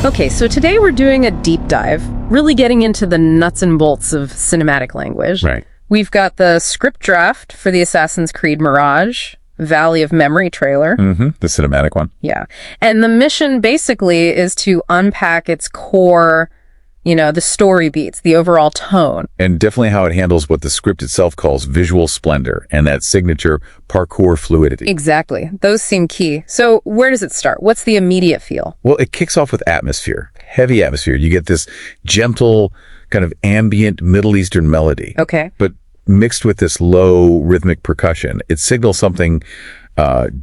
Okay, so today we're doing a deep dive, really getting into the nuts and bolts of cinematic language. Right. We've got the script draft for the Assassin's Creed Mirage, Valley of Memory trailer. The cinematic one. Yeah. And the mission basically is to unpack its core, the story beats, the overall tone. And definitely how it handles what the script itself calls visual splendor and that signature parkour fluidity. Exactly. Those seem key. So where does it start? What's the immediate feel? Well, it kicks off with atmosphere, heavy atmosphere. You get this gentle, kind of ambient Middle Eastern melody. Okay. But mixed with this low rhythmic percussion, it signals something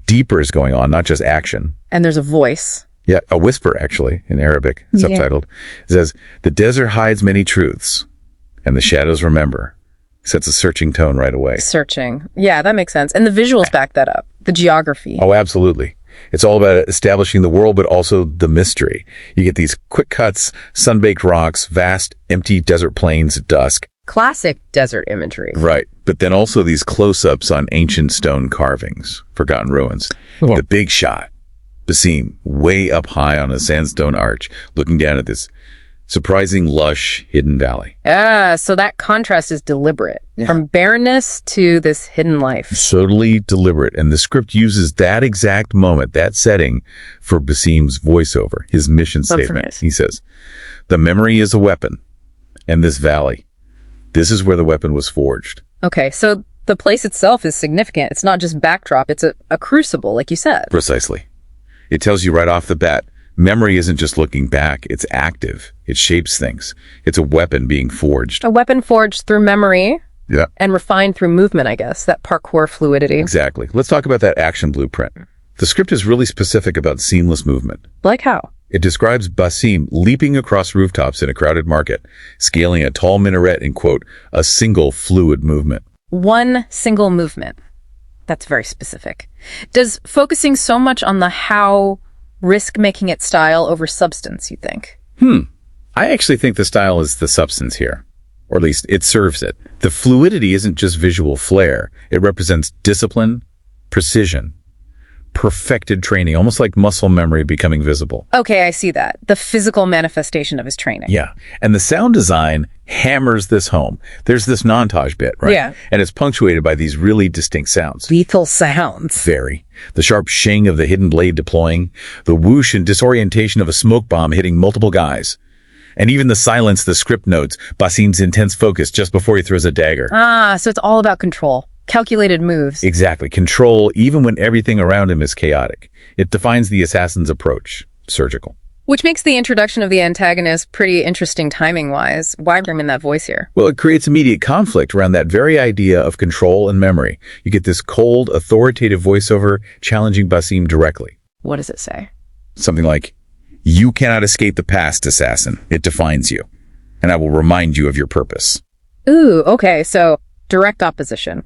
deeper is going on, not just action. And there's a voice. Yeah, a whisper, actually, in Arabic, subtitled. It says, "The desert hides many truths, and the shadows remember." Sets a searching tone right away. Searching. Yeah, that makes sense. And the visuals back that up. The geography. Oh, absolutely. It's all about establishing the world, but also the mystery. You get these quick cuts, sun-baked rocks, vast, empty desert plains at dusk. Classic desert imagery. Right. But then also these close-ups on ancient stone carvings, forgotten ruins. Oh. The big shot. Basim, way up high on a sandstone arch, looking down at this surprising, lush, hidden valley. So that contrast is deliberate. Yeah. From barrenness to this hidden life. Totally deliberate. And the script uses that exact moment, that setting, for Basim's voiceover, his mission statement. He says, "The memory is a weapon, and this valley, this is where the weapon was forged." Okay, so the place itself is significant. It's not just backdrop, it's a crucible, like you said. Precisely. It tells you right off the bat, memory isn't just looking back, it's active. It shapes things. It's a weapon being forged. A weapon forged through memory. Yeah. And refined through movement, I guess, that parkour fluidity. Exactly. Let's talk about that action blueprint. The script is really specific about seamless movement. Like how? It describes Basim leaping across rooftops in a crowded market, scaling a tall minaret in, quote, a single fluid movement. One single movement. That's very specific. Does focusing so much on the how risk making it style over substance, you think? I actually think the style is the substance here. Or at least it serves it. The fluidity isn't just visual flair. It represents discipline, precision, perfected training, almost like muscle memory becoming visible. Okay, I see that. The physical manifestation of his training. Yeah. And the sound design hammers this home. There's this montage bit, right? Yeah. And it's punctuated by these really distinct sounds. Lethal sounds. Very. The sharp shing of the hidden blade deploying, the whoosh and disorientation of a smoke bomb hitting multiple guys. And even the silence the script notes, Basim's intense focus just before he throws a dagger. So it's all about control. Calculated moves. Exactly. Control, even when everything around him is chaotic. It defines the assassin's approach. Surgical. Which makes the introduction of the antagonist pretty interesting timing-wise. Why bring in that voice here? Well, it creates immediate conflict around that very idea of control and memory. You get this cold, authoritative voiceover challenging Basim directly. What does it say? Something like, "You cannot escape the past, assassin. It defines you. And I will remind you of your purpose." Ooh, okay, so direct opposition.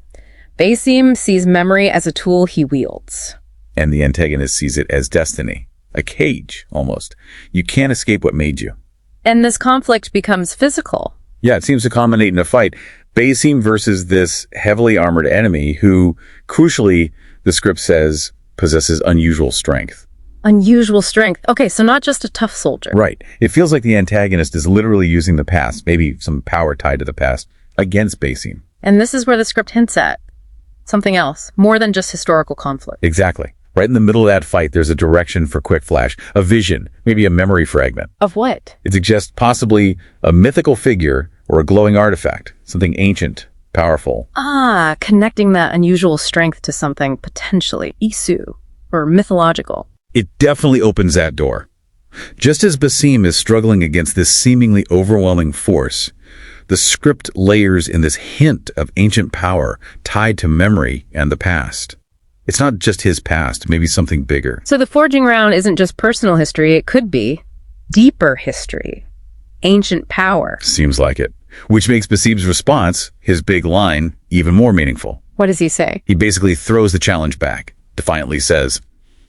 Basim sees memory as a tool he wields. And the antagonist sees it as destiny. A cage, almost. You can't escape what made you. And this conflict becomes physical. Yeah, it seems to culminate in a fight. Basim versus this heavily armored enemy who, crucially, the script says, possesses unusual strength. Unusual strength. Okay, so not just a tough soldier. Right. It feels like the antagonist is literally using the past, maybe some power tied to the past, against Basim. And this is where the script hints at something else, more than just historical conflict. Exactly. Right in the middle of that fight, there's a direction for quick flash, a vision, maybe a memory fragment. Of what? It suggests possibly a mythical figure or a glowing artifact, something ancient, powerful. Connecting that unusual strength to something potentially Isu or mythological. It definitely opens that door. Just as Basim is struggling against this seemingly overwhelming force, the script layers in this hint of ancient power tied to memory and the past. It's not just his past, maybe something bigger. So the forging round isn't just personal history, it could be deeper history, ancient power. Seems like it. Which makes Basim's response, his big line, even more meaningful. What does he say? He basically throws the challenge back, defiantly says,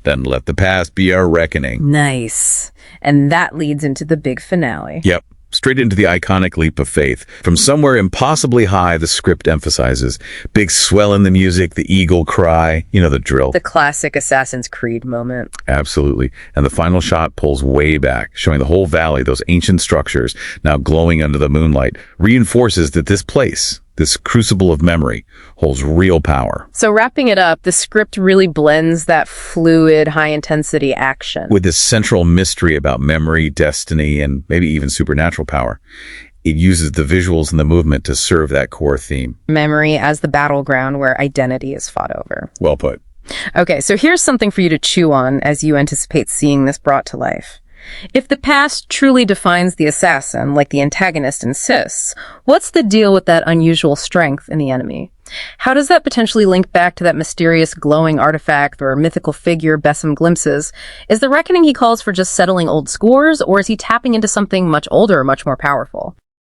"Then let the past be our reckoning." Nice. And that leads into the big finale. Yep. straight into the iconic leap of faith. From somewhere impossibly high, the script emphasizes big swell in the music, the eagle cry, you know the drill. The classic Assassin's Creed moment. Absolutely. And the final shot pulls way back, showing the whole valley, those ancient structures now glowing under the moonlight, reinforces that this place, this crucible of memory, holds real power. So wrapping it up, the script really blends that fluid, high-intensity action With this central mystery about memory, destiny, and maybe even supernatural power. It uses the visuals and the movement to serve that core theme. memory as the battleground where identity is fought over. Well put. Okay, so here's something for you to chew on as you anticipate seeing this brought to life. If the past truly defines the assassin, like the antagonist insists, what's the deal with that unusual strength in the enemy? How does that potentially link back to that mysterious glowing artifact or mythical figure Besom glimpses? Is the reckoning he calls for just settling old scores, or is he tapping into something much older, much more powerful?